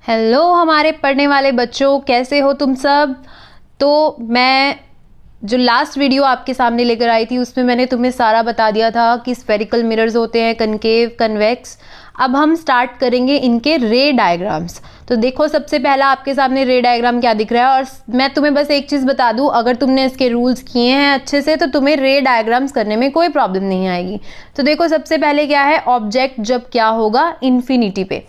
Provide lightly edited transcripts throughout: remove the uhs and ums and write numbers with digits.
Hello हमारे पढ़ने वाले बच्चों, कैसे हो तुम सब। तो मैं जो लास्ट वीडियो आपके सामने लेकर आई थी उसमें मैंने तुम्हें सारा बता दिया था कि स्फेरिकल मिरर्स होते हैं, कनकेव, कन्वेक्स। अब हम स्टार्ट करेंगे इनके रे डायग्राम्स। तो देखो, सबसे पहला आपके सामने रे डायग्राम क्या दिख रहा है। और मैं तुम्हें बस एक चीज़ बता दूं, अगर तुमने इसके रूल्स किए हैं अच्छे से तो तुम्हें रे डायग्राम्स करने में कोई प्रॉब्लम नहीं आएगी। तो देखो, सबसे पहले क्या है, ऑब्जेक्ट जब क्या होगा, इन्फिनिटी पे।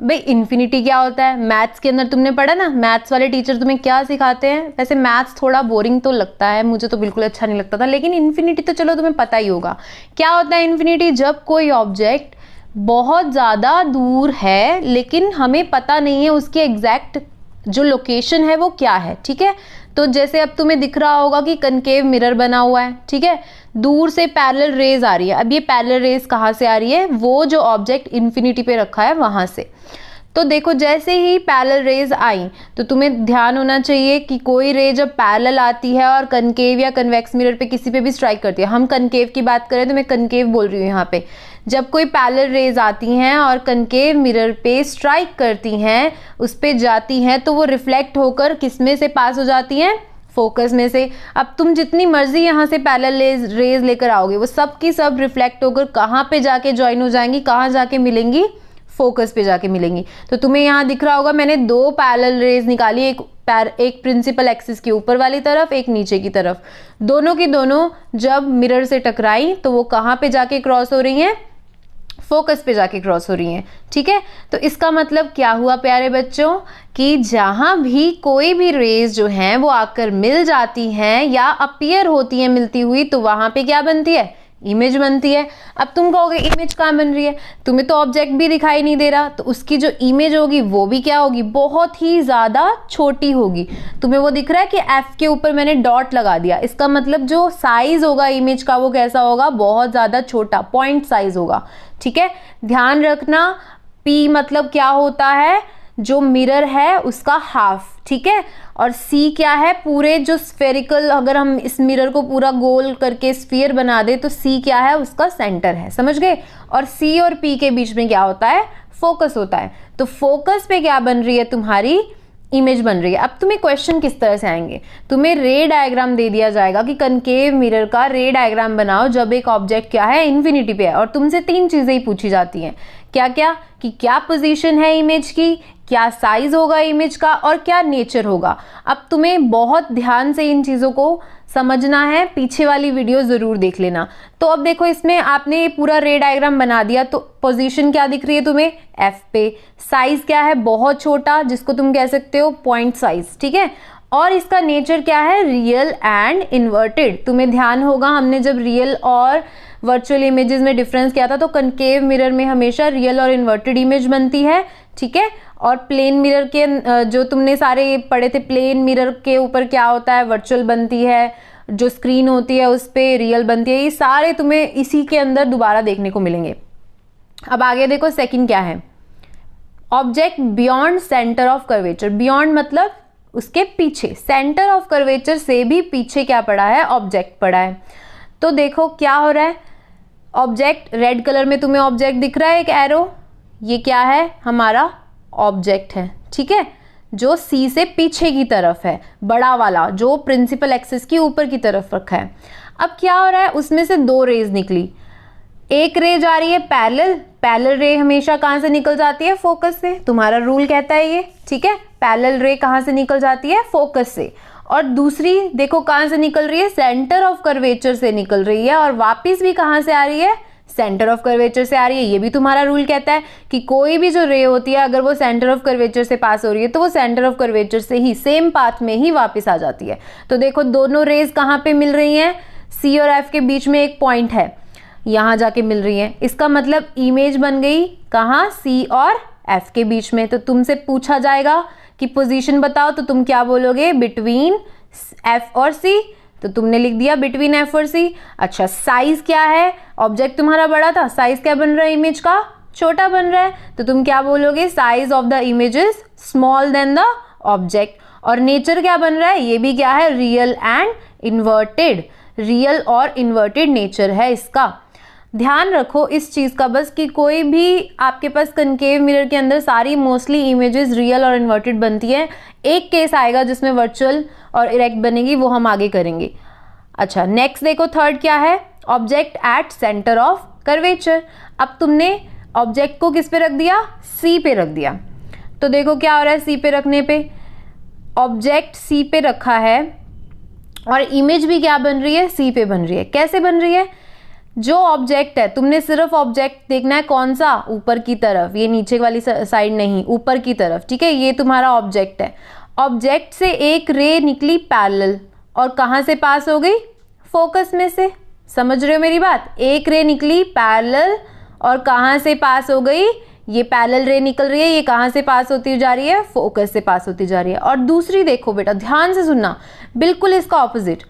भाई इन्फिनिटी क्या होता है, मैथ्स के अंदर तुमने पढ़ा ना। मैथ्स वाले टीचर तुम्हें क्या सिखाते हैं, वैसे मैथ्स थोड़ा बोरिंग तो लगता है, मुझे तो बिल्कुल अच्छा नहीं लगता था, लेकिन इन्फिनिटी तो चलो तुम्हें पता ही होगा। क्या होता है इन्फिनिटी, जब कोई ऑब्जेक्ट बहुत ज़्यादा दूर है लेकिन हमें पता नहीं है उसकी एग्जैक्ट जो लोकेशन है वो क्या है। ठीक है, तो जैसे अब तुम्हें दिख रहा होगा कि कनकेव मिरर बना हुआ है। ठीक है, दूर से पैरेलल रेज आ रही है। अब ये पैरेलल रेज कहाँ से आ रही है, वो जो ऑब्जेक्ट इन्फिनिटी पे रखा है वहां से। तो देखो, जैसे ही पैरेलल रेज आई तो तुम्हें ध्यान होना चाहिए कि कोई रे जब पैरेलल आती है और कनकेव या कन्वेक्स मिरर पे किसी पे भी स्ट्राइक करती है, हम कनकेव की बात करें तो मैं कनकेव बोल रही हूँ यहाँ पे। जब कोई पैरेलल रेज आती हैं और कनकेव मिरर पे स्ट्राइक करती हैं, उस पे जाती हैं, तो वो रिफ्लेक्ट होकर किस में से पास हो जाती हैं, फोकस में से। अब तुम जितनी मर्जी यहाँ से पैरेलल रेज लेकर आओगे, वो सब की सब रिफ्लेक्ट होकर कहाँ पे जाके ज्वाइन हो जाएंगी, कहाँ जाके मिलेंगी, फोकस पे जाके मिलेंगी। तो तुम्हें यहाँ दिख रहा होगा मैंने दो पैरेलल रेज निकाली, एक प्रिंसिपल एक्सिस की ऊपर वाली तरफ, एक नीचे की तरफ। दोनों की दोनों जब मिरर से टकराई तो वो कहाँ पे जाके क्रॉस हो रही हैं, फोकस पे जाके क्रॉस हो रही हैं। ठीक है, तो इसका मतलब क्या हुआ प्यारे बच्चों, कि जहां भी कोई भी रेज जो हैं वो आकर मिल जाती हैं या अपीयर होती हैं मिलती हुई, तो वहां पे क्या बनती है, इमेज बनती है। अब तुम कहोगे इमेज कहाँ बन रही है, तुम्हें तो ऑब्जेक्ट भी दिखाई नहीं दे रहा, तो उसकी जो इमेज होगी वो भी क्या होगी, बहुत ही ज्यादा छोटी होगी। तुम्हें वो दिख रहा है कि एफ के ऊपर मैंने डॉट लगा दिया, इसका मतलब जो साइज होगा इमेज का वो कैसा होगा, बहुत ज्यादा छोटा, पॉइंट साइज होगा। ठीक है, ध्यान रखना, पी मतलब क्या होता है, जो मिरर है उसका हाफ। ठीक है, और सी क्या है, पूरे जो स्फेरिकल, अगर हम इस मिरर को पूरा गोल करके स्फीयर बना दे तो सी क्या है, उसका सेंटर है। समझ गए। और सी और पी के बीच में क्या होता है, फोकस होता है। तो फोकस पे क्या बन रही है, तुम्हारी इमेज बन रही है। अब तुम्हें क्वेश्चन किस तरह से आएंगे, तुम्हें रे डायग्राम दे दिया जाएगा कि कनकेव मिरर का रे डायग्राम बनाओ जब एक ऑब्जेक्ट क्या है, इन्फिनिटी पे है। और तुमसे तीन चीजें ही पूछी जाती हैं, क्या क्या, कि क्या पोजीशन है इमेज की, क्या साइज होगा इमेज का, और क्या नेचर होगा। अब तुम्हें बहुत ध्यान से इन चीजों को समझना है, पीछे वाली वीडियो जरूर देख लेना। तो अब देखो, इसमें आपने पूरा रे डायग्राम बना दिया, तो पोजीशन क्या दिख रही है तुम्हें, एफ पे। साइज क्या है, बहुत छोटा, जिसको तुम कह सकते हो पॉइंट साइज। ठीक है, और इसका नेचर क्या है, रियल एंड इन्वर्टेड। तुम्हें ध्यान होगा, हमने जब रियल और वर्चुअल इमेजेस में डिफरेंस किया था, तो कनकेव मिरर में हमेशा रियल और इन्वर्टेड इमेज बनती है। ठीक है, और प्लेन मिरर के जो तुमने सारे पढ़े थे, प्लेन मिरर के ऊपर क्या होता है, वर्चुअल बनती है, जो स्क्रीन होती है उस पे रियल बनती है। ये सारे तुम्हें इसी के अंदर दोबारा देखने को मिलेंगे। अब आगे देखो, सेकंड क्या है, object beyond centre of curvature. Beyond मतलब उसके पीछे, सेंटर ऑफ कर्वेचर से भी पीछे क्या पड़ा है, ऑब्जेक्ट पड़ा है। तो देखो क्या हो रहा है, ऑब्जेक्ट रेड कलर में तुम्हें ऑब्जेक्ट दिख रहा है, एक एरो, ये क्या है, हमारा ऑब्जेक्ट है। ठीक है, जो सी से पीछे की तरफ है, बड़ा वाला जो प्रिंसिपल एक्सिस की ऊपर की तरफ रखा है। अब क्या हो रहा है, उसमें से दो रेज निकली, एक रे जा रही है पैरेलल, पैरेलल रे हमेशा कहां से निकल जाती है, फोकस से। तुम्हारा रूल कहता है ये। ठीक है, पैरेलल रे कहां से निकल जाती है, फोकस से। और दूसरी देखो कहां से निकल रही है, सेंटर ऑफ कर्वेचर से निकल रही है, और वापिस भी कहां से आ रही है, सेंटर ऑफ कर्वेचर से आ रही है। ये भी तुम्हारा रूल कहता है कि कोई भी जो रे होती है, अगर वो सेंटर ऑफ कर्वेचर से पास हो रही है तो वो सेंटर ऑफ कर्वेचर से ही सेम पाथ में ही वापस आ जाती है। तो देखो, दोनों रेज कहाँ पे मिल रही हैं, सी और एफ के बीच में एक पॉइंट है, यहां जाके मिल रही है। इसका मतलब इमेज बन गई कहाँ, सी और एफ के बीच में। तो तुमसे पूछा जाएगा कि पोजीशन बताओ, तो तुम क्या बोलोगे, बिटवीन एफ और सी। तो तुमने लिख दिया बिटवीन एफ और सी। अच्छा, साइज क्या है, ऑब्जेक्ट तुम्हारा बड़ा था, साइज क्या बन रहा है, इमेज का छोटा बन रहा है, तो तुम क्या बोलोगे, size of the image is small then the object. और नेचर क्या बन रहा है, ये भी क्या है, रियल एंड इन्वर्टेड, रियल और इन्वर्टेड नेचर है इसका। ध्यान रखो इस चीज़ का बस कि कोई भी आपके पास कनकेव मिरर के अंदर सारी मोस्टली इमेजेस रियल और इन्वर्टेड बनती है। एक केस आएगा जिसमें वर्चुअल और इरेक्ट बनेगी, वो हम आगे करेंगे। अच्छा, नेक्स्ट देखो, थर्ड क्या है, object at centre of curvature. अब तुमने ऑब्जेक्ट को किस पे रख दिया, सी पे रख दिया। तो देखो क्या हो रहा है, सी पे रखने पे ऑब्जेक्ट सी पे रखा है और इमेज भी क्या बन रही है, सी पे बन रही है। कैसे बन रही है, जो ऑब्जेक्ट है, तुमने सिर्फ ऑब्जेक्ट देखना है कौन सा, ऊपर की तरफ, ये नीचे वाली साइड नहीं, ऊपर की तरफ, ठीक है। ये तुम्हारा ऑब्जेक्ट है। ऑब्जेक्ट से एक रे निकली पैरेलल और कहाँ से पास हो गई, फोकस में से। समझ रहे हो मेरी बात, एक रे निकली पैरेलल और कहाँ से पास हो गई, ये पैरेलल रे निकल रही है, ये कहाँ से पास होती जा रही है, फोकस से पास होती जा रही है। और दूसरी देखो बेटा, ध्यान से सुनना, बिल्कुल इसका ऑपोजिट,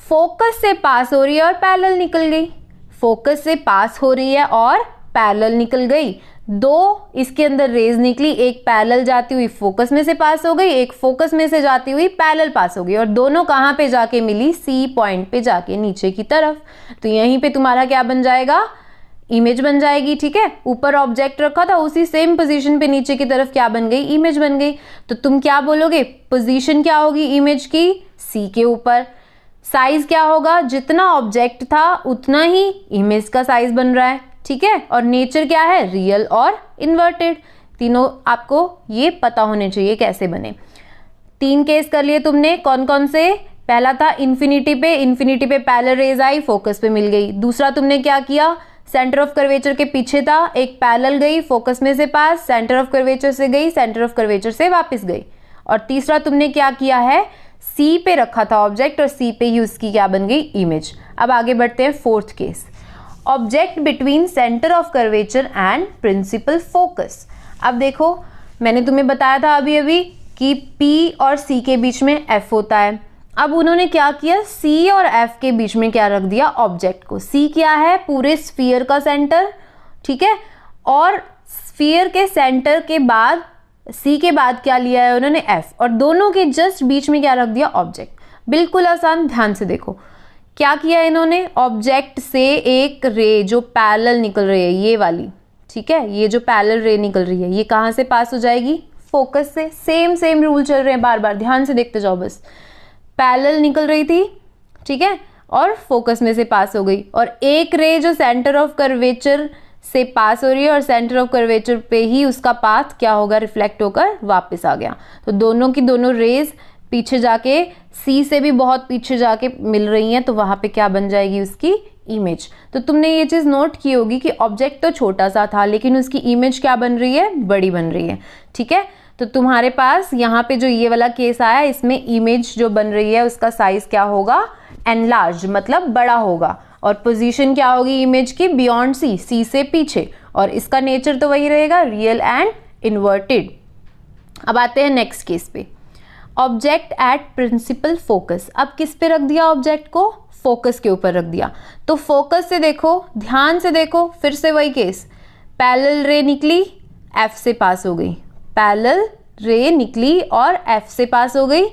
फोकस से पास हो रही है और पैरेलल निकल गई। फोकस से पास हो रही है और पैरेलल निकल गई। दो इसके अंदर रेज निकली, एक पैरेलल जाती हुई फोकस में से पास हो गई, एक फोकस में से जाती हुई पैरेलल पास हो गई, और दोनों कहाँ पे जाके मिली, सी पॉइंट पे जाके नीचे की तरफ। तो यहीं पे तुम्हारा क्या बन जाएगा, इमेज बन जाएगी, ठीक है। ऊपर ऑब्जेक्ट रखा था, उसी सेम पोजीशन पे नीचे की तरफ क्या बन गई, इमेज बन गई। तो तुम क्या बोलोगे, पोजीशन क्या होगी इमेज की, सी के ऊपर। साइज क्या होगा, जितना ऑब्जेक्ट था उतना ही इमेज का साइज बन रहा है, ठीक है। और नेचर क्या है, रियल और इन्वर्टेड। तीनों आपको ये पता होने चाहिए कैसे बने। 3 केस कर लिए तुमने, कौन कौन से, पहला था इन्फिनिटी पे पैरेलल रेज आई, फोकस पे मिल गई। दूसरा तुमने क्या किया, सेंटर ऑफ कर्वेचर के पीछे था, एक पैरेलल गई, फोकस में से पास, सेंटर ऑफ कर्वेचर से गई, सेंटर ऑफ कर्वेचर से वापस गई। और तीसरा तुमने क्या किया है, सी पे रखा था ऑब्जेक्ट और सी पे ही उसकी क्या बन गई, इमेज। अब आगे बढ़ते हैं, fourth case, object between centre of curvature and principal focus. अब देखो मैंने तुम्हें बताया था अभी अभी कि पी और सी के बीच में एफ होता है। अब उन्होंने क्या किया, सी और एफ के बीच में क्या रख दिया, ऑब्जेक्ट को। सी क्या है, पूरे स्फीयर का सेंटर, ठीक है। और स्फीयर के सेंटर के बाद, सी के बाद क्या लिया है उन्होंने, एफ, और दोनों के जस्ट बीच में क्या रख दिया, ऑब्जेक्ट। बिल्कुल आसान, ध्यान से देखो क्या किया इन्होंने, ऑब्जेक्ट से एक रे जो पैरेलल निकल रही है, ये वाली, ठीक है, ये जो पैरेलल रे निकल रही है, ये कहाँ से पास हो जाएगी, फोकस से। सेम रूल चल रहे हैं, बार बार ध्यान से देखते जाओ बस। पैरेलल निकल रही थी, ठीक है, और फोकस में से पास हो गई। और एक रे जो सेंटर ऑफ कर्वेचर से पास हो रही है और सेंटर ऑफ कर्वेचर पे ही उसका पाथ क्या होगा, रिफ्लेक्ट होकर वापस आ गया। तो दोनों की दोनों रेज पीछे जाके, सी से भी बहुत पीछे जाके मिल रही हैं, तो वहां पे क्या बन जाएगी, उसकी इमेज। तो तुमने ये चीज नोट की होगी कि ऑब्जेक्ट तो छोटा सा था लेकिन उसकी इमेज क्या बन रही है, बड़ी बन रही है, ठीक है। तो तुम्हारे पास यहाँ पे जो ये वाला केस आया, इसमें इमेज जो बन रही है उसका साइज क्या होगा, एनलार्ज, मतलब बड़ा होगा। और पोजीशन क्या होगी इमेज की, बियॉन्ड सी, सी से पीछे। और इसका नेचर तो वही रहेगा, रियल एंड इन्वर्टेड। अब आते हैं नेक्स्ट केस पे, ऑब्जेक्ट एट प्रिंसिपल फोकस। अब किस पे रख दिया ऑब्जेक्ट को, फोकस के ऊपर रख दिया। तो फोकस से देखो, ध्यान से देखो, फिर से वही केस, पैरेलल रे निकली, एफ से पास हो गई, पैरेलल रे निकली और एफ से पास हो गई।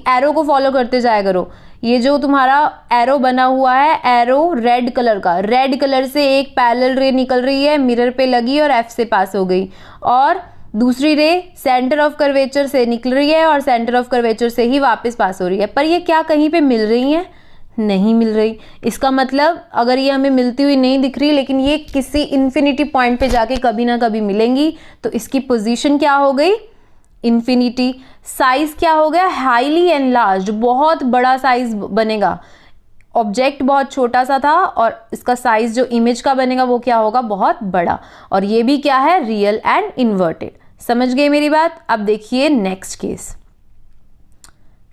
एरो को फॉलो करते जाया करो, ये जो तुम्हारा एरो बना हुआ है, एरो रेड कलर का, रेड कलर से एक पैरेलल रे निकल रही है, मिरर पे लगी और एफ से पास हो गई। और दूसरी रे सेंटर ऑफ कर्वेचर से निकल रही है और सेंटर ऑफ कर्वेचर से ही वापस पास हो रही है। पर ये क्या कहीं पे मिल रही है, नहीं मिल रही। इसका मतलब अगर ये हमें मिलती हुई नहीं दिख रही, लेकिन ये किसी इन्फिनिटी पॉइंट पे जाके कभी ना कभी मिलेंगी, तो इसकी पोजीशन क्या हो गई, इन्फिनिटी। साइज क्या हो गया, हाईली एनलार्ज्ड, बहुत बड़ा साइज बनेगा। ऑब्जेक्ट बहुत छोटा सा था और इसका साइज जो इमेज का बनेगा वो क्या होगा, बहुत बड़ा। और ये भी क्या है, रियल एंड इन्वर्टेड। समझ गए मेरी बात। अब देखिए नेक्स्ट केस,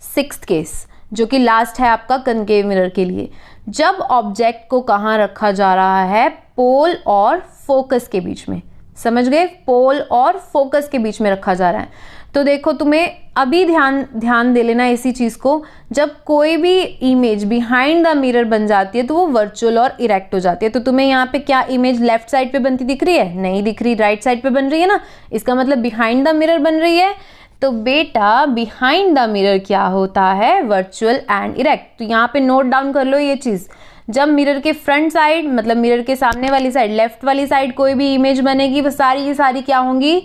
6th केस, जो कि लास्ट है आपका कनकेव मिरर के लिए। जब ऑब्जेक्ट को कहाँ रखा जा रहा है, पोल और फोकस के बीच में। समझ गए, पोल और फोकस के बीच में रखा जा रहा है। तो देखो तुम्हें अभी ध्यान दे लेना इसी चीज को, जब कोई भी इमेज बिहाइंड द मिरर बन जाती है तो वो वर्चुअल और इरेक्ट हो जाती है। तो तुम्हें यहाँ पे क्या इमेज लेफ्ट साइड पे बनती दिख रही है, नहीं दिख रही, राइट साइड पे बन रही है ना, इसका मतलब बिहाइंड द मिरर बन रही है। तो बेटा बिहाइंड द मिरर क्या होता है, वर्चुअल एंड इरेक्ट। तो यहाँ पे नोट डाउन कर लो ये चीज, जब मिरर के फ्रंट साइड मतलब मिरर के सामने वाली साइड, लेफ्ट वाली साइड कोई भी इमेज बनेगी वो सारी की सारी क्या होंगी,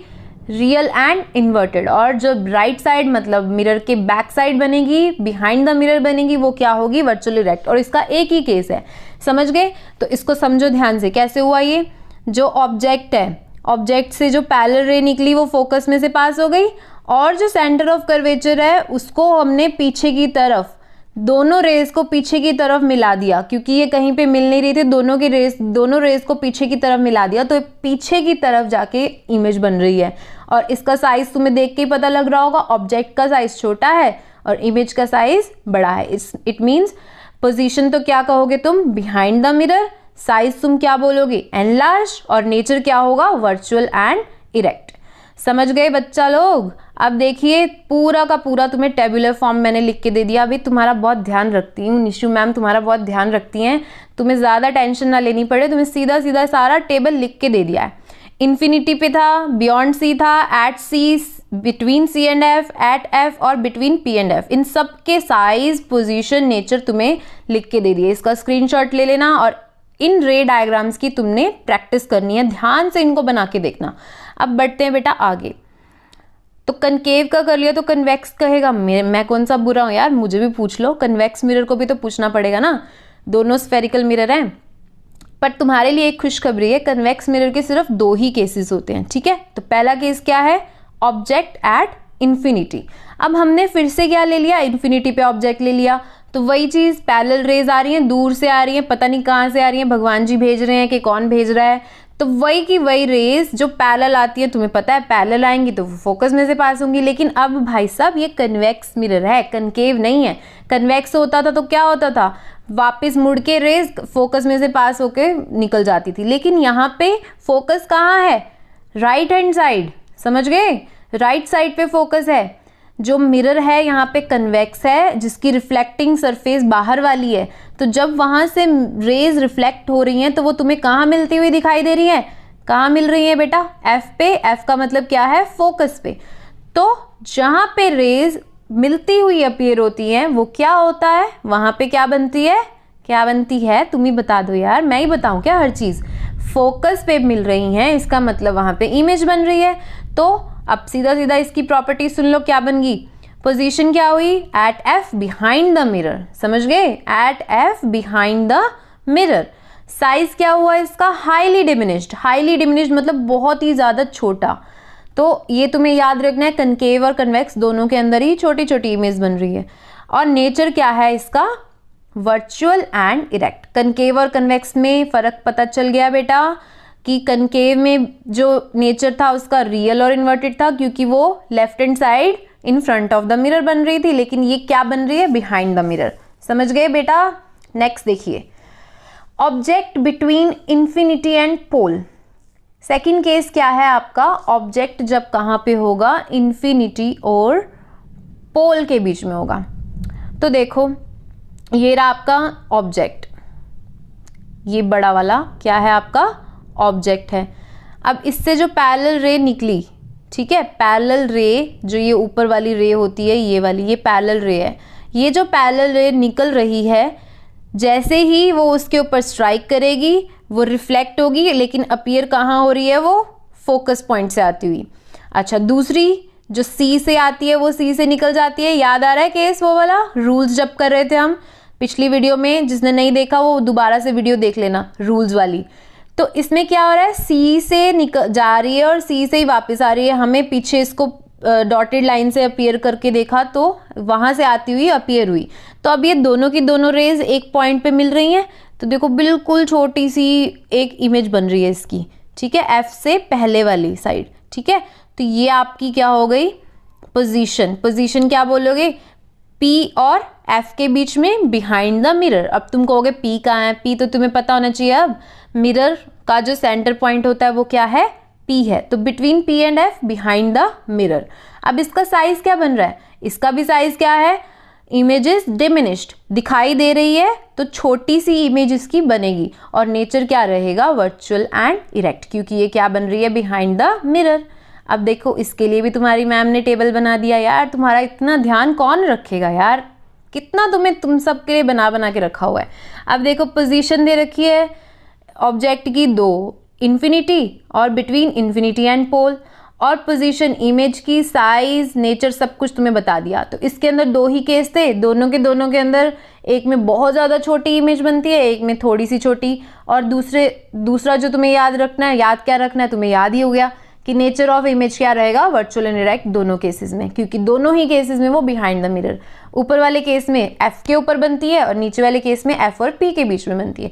रियल एंड इन्वर्टेड। और जो राइट साइड मतलब मिरर के बैक साइड बनेगी, बिहाइंड द मिरर बनेगी, वो क्या होगी, वर्चुअल इरेक्ट। और इसका एक ही केस है, समझ गए? तो इसको समझो ध्यान से, कैसे हुआ ये, जो ऑब्जेक्ट है, ऑब्जेक्ट से जो पैरेलल रे निकली वो फोकस में से पास हो गई, और जो सेंटर ऑफ कर्वेचर है उसको हमने पीछे की तरफ, दोनों रेज को पीछे की तरफ मिला दिया, क्योंकि ये कहीं पे मिल नहीं रही थी, दोनों रेज को पीछे की तरफ मिला दिया, तो पीछे की तरफ जाके इमेज बन रही है। और इसका साइज तुम्हें देख के ही पता लग रहा होगा, ऑब्जेक्ट का साइज छोटा है और इमेज का साइज बड़ा है। इट मीन्स पोजीशन तो क्या कहोगे तुम, बिहाइंड द मिरर, साइज तुम क्या बोलोगे, एनलार्ज, और नेचर क्या होगा, वर्चुअल एंड इरेक्ट। समझ गए बच्चा लोग? अब देखिए पूरा का पूरा तुम्हें टेबुलर फॉर्म मैंने लिख के दे दिया। अभी तुम्हारा बहुत ध्यान रखती हूँ, निशु मैम तुम्हारा बहुत ध्यान रखती हैं, तुम्हें ज़्यादा टेंशन ना लेनी पड़े, तुम्हें सीधा सीधा सारा टेबल लिख के दे दिया है। इन्फिनिटी पे था, बियॉन्ड सी था, at C, between C and F, at F और बिटवीन पी एंड एफ, इन सब के साइज, पोजीशन, नेचर तुम्हें लिख के दे दिए। इसका स्क्रीनशॉट ले लेना और इन रे डायग्राम्स की तुमने प्रैक्टिस करनी है, ध्यान से इनको बना के देखना। अब बढ़ते हैं बेटा आगे। तो कनकेव का कर लिया, तो कन्वेक्स कहेगा, मैं कौन सा बुरा हूं यार, मुझे भी पूछ लो, कन्वेक्स मिरर को भी तो पूछना पड़ेगा ना, दोनों स्फेरिकल मिरर हैं। पर तुम्हारे लिए एक खुशखबरी है, कन्वेक्स मिरर के सिर्फ 2 ही केसेस होते हैं, ठीक है? तो पहला केस क्या है, ऑब्जेक्ट एट इन्फिनिटी। अब हमने फिर से क्या ले लिया, इन्फिनिटी पे ऑब्जेक्ट ले लिया, तो वही चीज, पैरेलल रेज आ रही हैं, दूर से आ रही हैं, पता नहीं कहाँ से आ रही हैं, भगवान जी भेज रहे हैं कि कौन भेज रहा है, तो वही की वही रेज जो पैरेलल आती है, तुम्हें पता है पैरेलल आएंगी तो फोकस में से पास होंगी। लेकिन अब भाई साहब ये कन्वेक्स मिरर है, कनकेव नहीं है। कन्वेक्स होता था तो क्या होता था, वापस मुड़ के रेज फोकस में से पास होके निकल जाती थी, लेकिन यहाँ पे फोकस कहाँ है, राइट हैंड साइड, समझ गए, राइट साइड पे फोकस है। जो मिरर है यहाँ पे कन्वेक्स है, जिसकी रिफ्लेक्टिंग सरफेस बाहर वाली है, तो जब वहां से रेज रिफ्लेक्ट हो रही हैं तो वो तुम्हें कहाँ मिलती हुई दिखाई दे रही है, कहाँ मिल रही है बेटा, एफ पे। एफ का मतलब क्या है, फोकस पे। तो जहां पे रेज मिलती हुई अपीयर होती हैं वो क्या होता है, वहां पे क्या बनती है, क्या बनती है, तुम ही बता दो यार, मैं ही बताऊं क्या हर चीज, फोकस पे मिल रही हैं, इसका मतलब वहां पे इमेज बन रही है। तो अब सीधा सीधा इसकी प्रॉपर्टी सुन लो, क्या बन गई, पोजीशन क्या हुई, at F behind the mirror, समझ गए, at F behind the mirror. Size क्या हुआ इसका, हाईली डिमिनिश्ड। हाईली डिमिनिश्ड मतलब बहुत ही ज्यादा छोटा। तो ये तुम्हें याद रखना है, कनकेव और कन्वेक्स दोनों के अंदर ही छोटी छोटी इमेज बन रही है। और नेचर क्या है इसका, वर्चुअल एंड इरेक्ट। कनकेव और कन्वेक्स में फर्क पता चल गया बेटा कि कनकेव में जो नेचर था उसका रियल और इन्वर्टेड था, क्योंकि वो left hand side in front of the mirror बन रही थी, लेकिन ये क्या बन रही है, बिहाइंड द मिरर। समझ गए बेटा? नेक्स्ट देखिए, object between infinity and pole. Second case क्या है आपका, ऑब्जेक्ट जब कहां पे होगा, इंफिनिटी और पोल के बीच में होगा। तो देखो ये रहा आपका ऑब्जेक्ट, ये बड़ा वाला क्या है आपका, ऑब्जेक्ट है। अब इससे जो पैरेलल रे निकली, ठीक है, पैरेलल रे जो ये ऊपर वाली रे होती है, ये वाली, ये पैरेलल रे है। ये जो पैरेलल रे निकल रही है, जैसे ही वो उसके ऊपर स्ट्राइक करेगी वो रिफ्लेक्ट होगी, लेकिन अपीयर कहाँ हो रही है, वो फोकस पॉइंट से आती हुई। अच्छा, दूसरी जो सी से आती है वो सी से निकल जाती है। याद आ रहा है केस वो वाला, रूल्स जब कर रहे थे हम पिछली वीडियो में, जिसने नहीं देखा वो दोबारा से वीडियो देख लेना, रूल्स वाली। तो इसमें क्या हो रहा है, सी से निकल जा रही है और सी से ही वापस आ रही है। हमें पीछे इसको डॉटेड लाइन से अपीयर करके देखा तो वहां से आती हुई अपीयर हुई। तो अब ये दोनों की दोनों रेज एक पॉइंट पे मिल रही हैं, तो देखो बिल्कुल छोटी सी एक इमेज बन रही है इसकी, ठीक है, एफ से पहले वाली साइड, ठीक है। तो ये आपकी क्या हो गई, पोजीशन। पोजीशन क्या बोलोगे, पी और एफ के बीच में बिहाइंड द मिरर। अब तुम कहोगे पी कहाँ है, पी तो तुम्हें पता होना चाहिए। अब मिरर का जो सेंटर पॉइंट होता है वो क्या है, पी है। तो between P and F behind the mirror. अब इसका साइज क्या बन रहा है, इसका भी साइज क्या है, इमेजेस डिमिनिश्ड दिखाई दे रही है, तो छोटी सी इमेज इसकी बनेगी और नेचर क्या रहेगा, वर्चुअल एंड इरेक्ट, क्योंकि ये क्या बन रही है, बिहाइंड द मिरर। अब देखो इसके लिए भी तुम्हारी मैम ने टेबल बना दिया। यार तुम्हारा इतना ध्यान कौन रखेगा यार, कितना तुम सब के लिए बना बना के रखा हुआ है। अब देखो पोजीशन दे रखी है ऑब्जेक्ट की 2, इन्फिनिटी और बिटवीन इन्फिनिटी एंड पोल, और पोजीशन इमेज की, साइज, नेचर सब कुछ तुम्हें बता दिया। तो इसके अंदर 2 ही केस थे, दोनों के अंदर एक में बहुत ज़्यादा छोटी इमेज बनती है, एक में थोड़ी सी छोटी। और दूसरा जो तुम्हें याद रखना है, याद क्या रखना है, तुम्हें याद ही हो गया कि नेचर ऑफ इमेज क्या रहेगा, वर्चुअल एंड डायरेक्ट दोनों केसेस में, क्योंकि दोनों ही केसेस में वो बिहाइंड द मिरर, ऊपर वाले केस में एफ के ऊपर बनती है और नीचे वाले केस में एफ और पी के बीच में बनती है।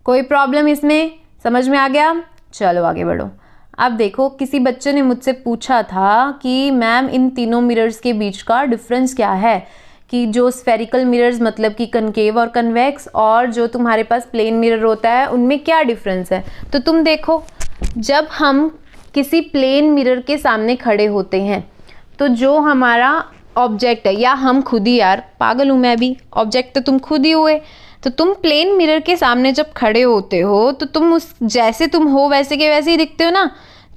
कोई प्रॉब्लम इसमें समझ में आ गया? चलो आगे बढ़ो। अब देखो, किसी बच्चे ने मुझसे पूछा था कि मैम इन तीनों मिरर्स के बीच का डिफरेंस क्या है, कि जो स्फेरिकल मिरर्स मतलब कि कनकेव और कन्वेक्स, और जो तुम्हारे पास प्लेन मिरर होता है उनमें क्या डिफरेंस है। तो तुम देखो, जब हम किसी प्लेन मिरर के सामने खड़े होते हैं तो जो हमारा ऑब्जेक्ट है, या हम खुद ही, यार पागल हूँ मैं भी, ऑब्जेक्ट तो तुम खुद ही हुए, तो तुम प्लेन मिरर के सामने जब खड़े होते हो तो तुम उस जैसे तुम हो वैसे के वैसे ही दिखते हो ना।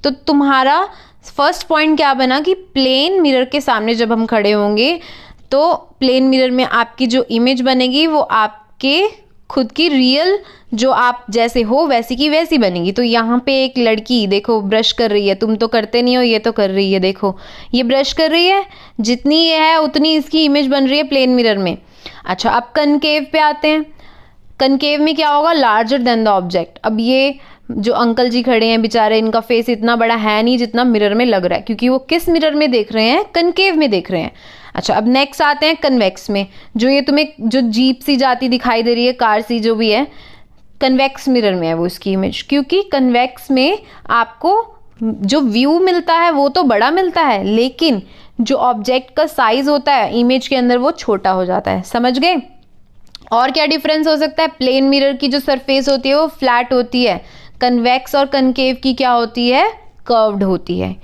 तो तुम्हारा फर्स्ट पॉइंट क्या बना कि प्लेन मिरर के सामने जब हम खड़े होंगे तो प्लेन मिरर में आपकी जो इमेज बनेगी वो आपके खुद की रियल, जो आप जैसे हो वैसी की वैसी बनेगी। तो यहाँ पे एक लड़की देखो ब्रश कर रही है, तुम तो करते नहीं हो, ये तो कर रही है, देखो ये ब्रश कर रही है, जितनी ये है उतनी इसकी इमेज बन रही है प्लेन मिरर में। अच्छा, अब कनकेव पे आते हैं। कनकेव में क्या होगा, लार्जर देन द ऑब्जेक्ट। अब ये जो अंकल जी खड़े हैं बेचारे, इनका फेस इतना बड़ा है नहीं जितना मिरर में लग रहा है, क्योंकि वो किस मिरर में देख रहे हैं, कनकेव में देख रहे हैं। अच्छा, अब नेक्स्ट आते हैं कन्वेक्स में। जो ये तुम्हें जो जीप सी जाती दिखाई दे रही है, कार सी जो भी है, कन्वेक्स मिरर में है वो इसकी इमेज, क्योंकि कन्वेक्स में आपको जो व्यू मिलता है वो तो बड़ा मिलता है, लेकिन जो ऑब्जेक्ट का साइज होता है इमेज के अंदर वो छोटा हो जाता है। समझ गए? और क्या डिफरेंस हो सकता है, प्लेन मिरर की जो सरफेस होती है वो फ्लैट होती है, कन्वेक्स और कनकेव की क्या होती है, कर्व्ड होती है।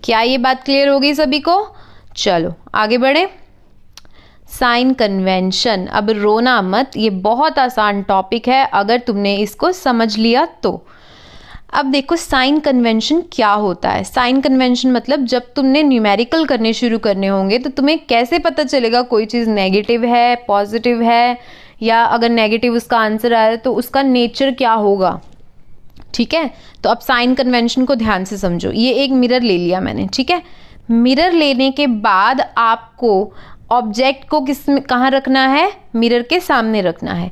क्या ये बात क्लियर हो गई सभी को? चलो आगे बढ़े। साइन कन्वेंशन, अब रोना मत, ये बहुत आसान टॉपिक है अगर तुमने इसको समझ लिया तो। अब देखो साइन कन्वेंशन क्या होता है। साइन कन्वेंशन मतलब जब तुमने न्यूमेरिकल करने शुरू करने होंगे तो तुम्हें कैसे पता चलेगा कोई चीज़ नेगेटिव है, पॉजिटिव है, या अगर नेगेटिव उसका आंसर आ रहा है तो उसका नेचर क्या होगा। ठीक है, तो अब साइन कन्वेंशन को ध्यान से समझो। ये एक मिरर ले लिया मैंने, ठीक है। मिरर लेने के बाद आपको ऑब्जेक्ट को कहाँ रखना है, मिरर के सामने रखना है।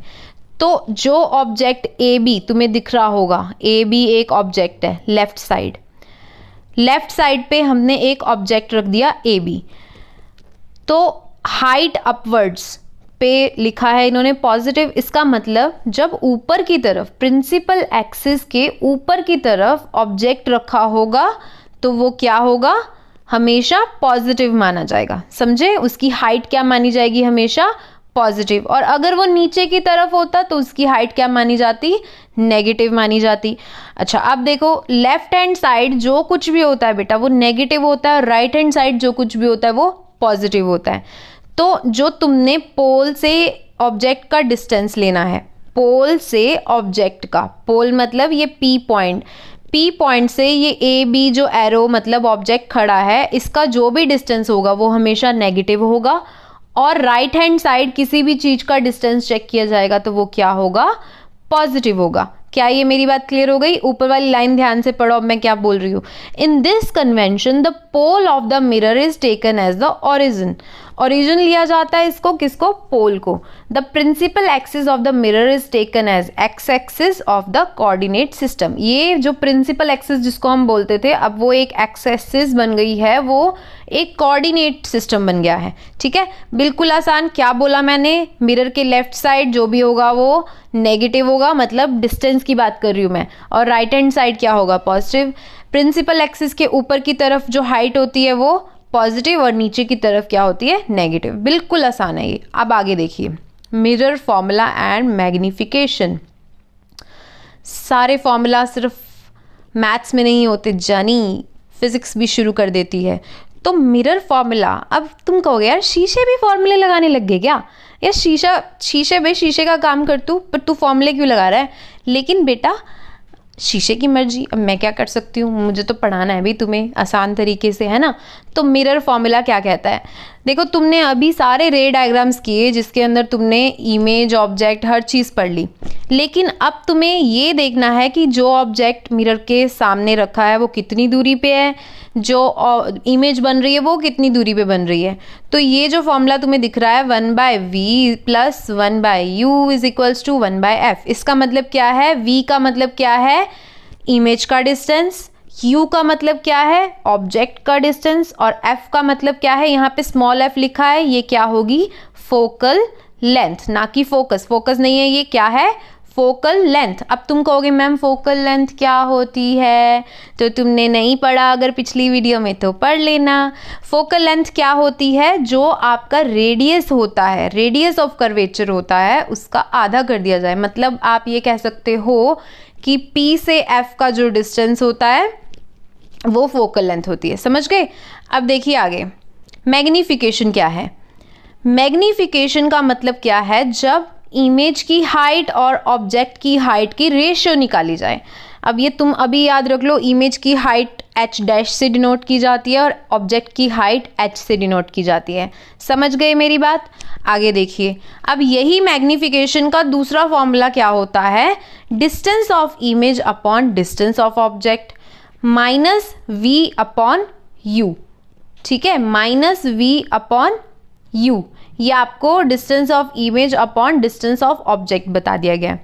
तो जो ऑब्जेक्ट ए बी तुम्हें दिख रहा होगा, ए बी एक ऑब्जेक्ट है लेफ्ट साइड पे हमने एक ऑब्जेक्ट रख दिया ए बी। तो हाइट अपवर्ड्स पे लिखा है इन्होंने पॉजिटिव, इसका मतलब जब ऊपर की तरफ प्रिंसिपल एक्सिस के ऊपर की तरफ ऑब्जेक्ट रखा होगा तो वो क्या होगा, हमेशा पॉजिटिव माना जाएगा। समझे? उसकी हाइट क्या मानी जाएगी, हमेशा पॉजिटिव। और अगर वो नीचे की तरफ होता तो उसकी हाइट क्या मानी जाती, नेगेटिव मानी जाती। अच्छा, अब देखो लेफ्ट हैंड साइड जो कुछ भी होता है बेटा वो नेगेटिव होता है, और राइट हैंड साइड जो कुछ भी होता है वो पॉजिटिव होता है। तो जो तुमने पोल से ऑब्जेक्ट का डिस्टेंस लेना है, पोल से ऑब्जेक्ट का, पोल मतलब ये पी पॉइंट से ये ए बी जो एरो मतलब ऑब्जेक्ट खड़ा है, इसका जो भी डिस्टेंस होगा वो हमेशा नेगेटिव होगा। और राइट हैंड साइड किसी भी चीज का डिस्टेंस चेक किया जाएगा तो वो क्या होगा, पॉजिटिव होगा। क्या ये मेरी बात क्लियर हो गई? ऊपर वाली लाइन ध्यान से पढ़ो, अब मैं क्या बोल रही हूँ। In this convention the pole of the mirror is taken as the origin लिया जाता है इसको, किसको, पोल को। The principal axis of the mirror is taken as X axis of the coordinate system. ये जो प्रिंसिपल एक्सिस जिसको हम बोलते थे, अब वो एक एक्स एक्सिस बन गई है, वो एक कोऑर्डिनेट सिस्टम बन गया है। ठीक है, बिल्कुल आसान। क्या बोला मैंने, मिरर के लेफ्ट साइड जो भी होगा वो नेगेटिव होगा, मतलब डिस्टेंस की बात कर रही हूँ मैं, और राइट हैंड साइड क्या होगा, पॉजिटिव। प्रिंसिपल एक्सिस के ऊपर की तरफ जो हाइट होती है वो पॉजिटिव, और नीचे की तरफ क्या होती है, नेगेटिव। बिल्कुल आसान है ये। अब आगे देखिए, मिरर फॉर्मूला एंड मैग्निफिकेशन। सारे फॉर्मूला सिर्फ मैथ्स में नहीं होते जानी, फिजिक्स भी शुरू कर देती है। तो मिरर फॉर्मूला, अब तुम कहोगे यार शीशे भी फॉर्मूले लगाने लग गए क्या, यार शीशे का काम कर तू, पर तू फॉर्मूले क्यों लगा रहा है। लेकिन बेटा शीशे की मर्जी, अब मैं क्या कर सकती हूँ, मुझे तो पढ़ाना है भी तुम्हें आसान तरीके से, है ना। तो मिरर फॉर्मूला क्या कहता है, देखो तुमने अभी सारे रे डायग्राम्स किए जिसके अंदर तुमने इमेज, ऑब्जेक्ट, हर चीज़ पढ़ ली, लेकिन अब तुम्हें ये देखना है कि जो ऑब्जेक्ट मिरर के सामने रखा है वो कितनी दूरी पे है, जो इमेज बन रही है वो कितनी दूरी पे बन रही है। तो ये जो फॉर्मूला तुम्हें दिख रहा है 1/v plus 1/u is equals to 1/f, इसका मतलब क्या है, v का मतलब क्या है, इमेज का डिस्टेंस, u का मतलब क्या है, ऑब्जेक्ट का डिस्टेंस, और f का मतलब क्या है, यहाँ पे स्मॉल f लिखा है, ये क्या होगी, फोकल लेंथ, ना कि फोकस, फोकस नहीं है, ये क्या है, फोकल लेंथ। अब तुम कहोगे मैम फोकल लेंथ क्या होती है, तो तुमने नहीं पढ़ा अगर पिछली वीडियो में तो पढ़ लेना। फोकल लेंथ क्या होती है, जो आपका रेडियस होता है, रेडियस ऑफ कर्वेचर होता है, उसका आधा कर दिया जाए। मतलब आप ये कह सकते हो कि P से F का जो डिस्टेंस होता है वो फोकल लेंथ होती है। समझ गए। अब देखिए आगे, मैग्नीफिकेशन क्या है। मैग्नीफिकेशन का मतलब क्या है, जब इमेज की हाइट और ऑब्जेक्ट की हाइट की रेशियो निकाली जाए। अब ये तुम अभी याद रख लो, इमेज की हाइट h डैश से डिनोट की जाती है और ऑब्जेक्ट की हाइट h से डिनोट की जाती है। समझ गए मेरी बात। आगे देखिए, अब यही मैग्नीफिकेशन का दूसरा फॉर्मूला क्या होता है, distance of image upon distance of object minus v upon u। ठीक है, माइनस v अपॉन u, ये आपको distance of image upon distance of object बता दिया गया।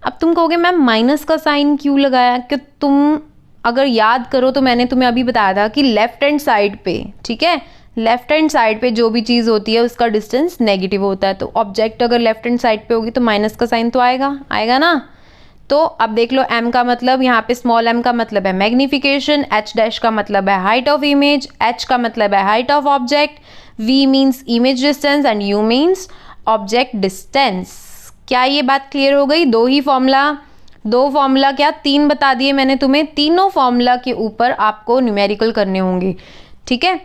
अब तुम कहोगे मैम माइनस का साइन क्यों लगाया, कि तुम अगर याद करो तो मैंने तुम्हें अभी बताया था कि लेफ्ट हैंड साइड पे, ठीक है, लेफ्ट हैंड साइड पे जो भी चीज़ होती है उसका डिस्टेंस नेगेटिव होता है। तो ऑब्जेक्ट अगर लेफ्ट हैंड साइड पे होगी तो माइनस का साइन तो आएगा, आएगा ना। तो अब देख लो, m का मतलब यहाँ पे स्मॉल m का मतलब है मैग्नीफिकेशन, h डैश का मतलब है हाइट ऑफ इमेज, h का मतलब है height of object, v means image distance and u means object distance. क्या ये बात क्लियर हो गई। दो ही फॉर्मूला, दो फॉर्मूला क्या, तीन बता दिए मैंने तुम्हें, तीनों फॉर्मूला के ऊपर आपको न्यूमेरिकल करने होंगे। ठीक है,